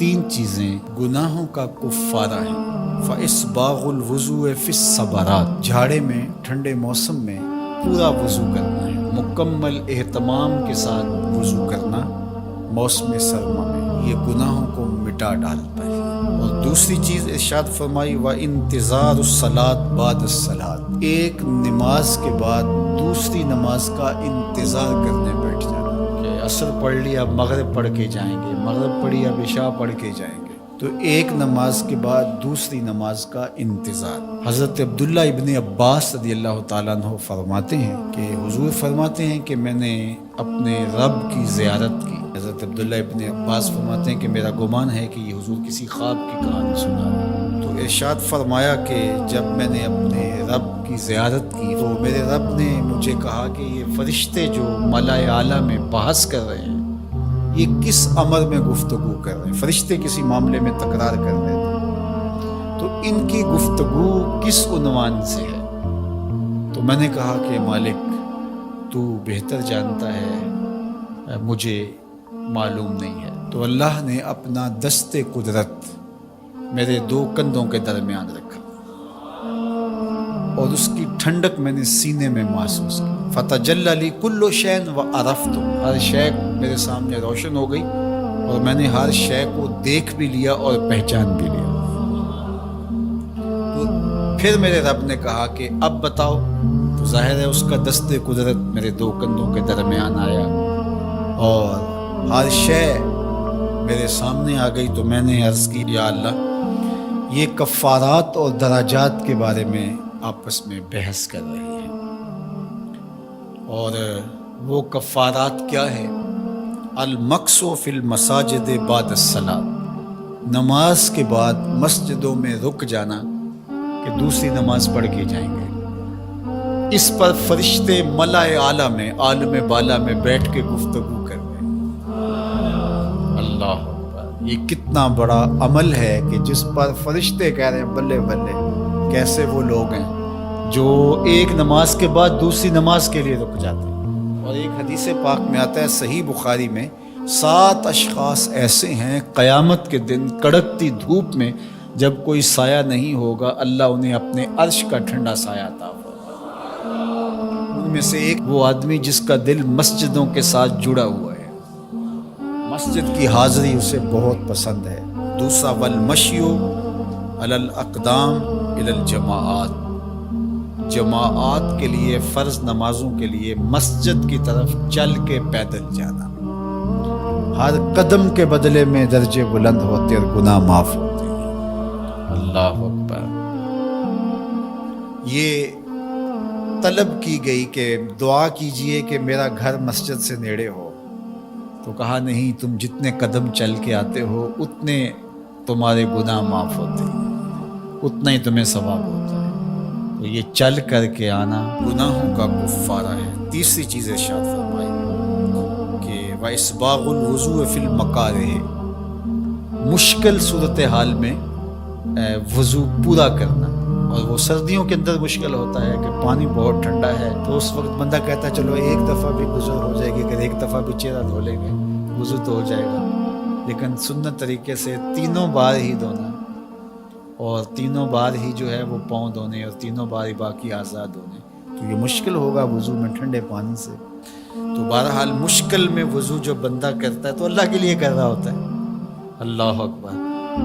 تین چیزیں گناہوں کا کفارہ ہیں۔ فَإِسْبَاغُ الْوُضُوءِ فِي الصَّبَرَاتِ، جھاڑے میں ٹھنڈے موسم میں پورا وضو کرنا ہے، مکمل اہتمام کے ساتھ وضو کرنا موسم سرما میں، یہ گناہوں کو مٹا ڈالتا ہے۔ اور دوسری چیز ارشاد فرمائی وَإِنْتِظَارُ الصَّلَاةِ بَعْدَ الصَّلَاةِ، ایک نماز کے بعد دوسری نماز کا انتظار کرنے بیٹھ جانا کہ عصر پڑھ لی اب مغرب پڑھ کے جائیں گے، مغرب پڑھی اب عشاء پڑھ کے جائیں گے، تو ایک نماز کے بعد دوسری نماز کا انتظار۔ حضرت عبداللہ ابن عباس رضی اللہ تعالیٰ عنہ فرماتے ہیں کہ حضور فرماتے ہیں کہ میں نے اپنے رب کی زیارت کی۔ حضرت عبداللہ ابن عباس فرماتے ہیں کہ میرا گمان ہے کہ یہ حضور کسی خواب کی کہانی سنا رہے ہیں۔ تو ارشاد فرمایا کہ جب میں نے اپنے رب کی زیارت کی تو میرے رب نے مجھے کہا کہ یہ فرشتے جو ملائے اعلیٰ میں بحث کر رہے ہیں یہ کس امر میں گفتگو کر رہے ہیں، فرشتے کسی معاملے میں تکرار کر رہے تھے، تو ان کی گفتگو کس عنوان سے ہے؟ تو میں نے کہا کہ مالک تو بہتر جانتا ہے، مجھے معلوم نہیں ہے۔ تو اللہ نے اپنا دست قدرت میرے دو کندھوں کے درمیان رکھا اور اس کی ٹھنڈک میں نے سینے میں محسوس کی۔ فَتَجَلَّى لِي كُلُّ شَيْءٍ وَعَرَفْتُ، ہر شے میرے سامنے روشن ہو گئی اور میں نے ہر شے کو دیکھ بھی لیا اور پہچان بھی لیا۔ تو پھر میرے رب نے کہا کہ اب بتاؤ، تو ظاہر ہے اس کا دست قدرت میرے دو کندھوں کے درمیان آیا اور ہر شے میرے سامنے آ گئی۔ تو میں نے عرض کی یا اللہ یہ کفارات اور درجات کے بارے میں آپس میں بحث کر رہے ہیں، اور وہ کفارات کیا ہے؟ المکث فی المساجد بعد الصلاۃ، نماز کے بعد مسجدوں میں رک جانا کہ دوسری نماز پڑھ کے جائیں گے۔ اس پر فرشتے ملائے اعلیٰ میں عالم بالا میں بیٹھ کے گفتگو کر رہے ہیں۔ اللہ اکبر، یہ کتنا بڑا عمل ہے کہ جس پر فرشتے کہہ رہے ہیں بلے بلے، کیسے وہ لوگ ہیں جو ایک نماز کے بعد دوسری نماز کے لیے رک جاتے ہیں۔ اور ایک حدیث پاک میں آتا ہے صحیح بخاری میں، 7 اشخاص ایسے ہیں قیامت کے دن کڑکتی دھوپ میں جب کوئی سایہ نہیں ہوگا اللہ انہیں اپنے عرش کا ٹھنڈا سایہ عطا فرمائے۔ ان میں سے ایک وہ آدمی جس کا دل مسجدوں کے ساتھ جڑا ہوا ہے، مسجد کی حاضری اسے بہت پسند ہے۔ دوسرا والمشی علی الاقدام الی الجماعات، جماعت کے لیے فرض نمازوں کے لیے مسجد کی طرف چل کے پیدل جانا، ہر قدم کے بدلے میں درجے بلند ہوتے اور گناہ معاف ہوتے ہیں۔ اللہ اکبر، یہ طلب کی گئی کہ دعا کیجئے کہ میرا گھر مسجد سے نیڑے ہو، تو کہا نہیں، تم جتنے قدم چل کے آتے ہو اتنے تمہارے گناہ معاف ہوتے ہیں، اتنا ہی تمہیں ثواب ہوتا ہے۔ تو یہ چل کر کے آنا گناہوں کا کفارہ ہے۔ تیسری چیز ارشاد فرمائی کہ وَإِسْبَاغُ الْوُضُوءِ فِي الْمَكَارِهِ، مشکل صورتحال میں وضو پورا کرنا، اور وہ سردیوں کے اندر مشکل ہوتا ہے کہ پانی بہت ٹھنڈا ہے، تو اس وقت بندہ کہتا ہے چلو ایک دفعہ بھی گزر ہو جائے گی، اگر ایک دفعہ بھی چہرہ دھو لیں گے وضو تو ہو جائے گا، لیکن سنت طریقے سے 3 بار ہی دھونا، اور 3 بار ہی جو ہے وہ پاؤں دھونے، اور 3 بار ہی باقی اعضاء دھونے، تو یہ مشکل ہوگا وضو میں ٹھنڈے پانی سے۔ تو بہرحال مشکل میں وضو جو بندہ کرتا ہے تو اللہ کے لیے کر رہا ہوتا ہے۔ اللہ اکبر،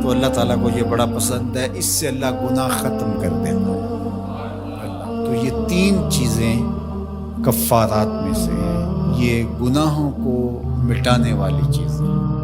تو اللہ تعالیٰ کو یہ بڑا پسند ہے، اس سے اللہ گناہ ختم کر دیتا ہے۔ تو یہ 3 چیزیں کفارات میں سے ہیں، یہ گناہوں کو مٹانے والی چیزیں ہیں۔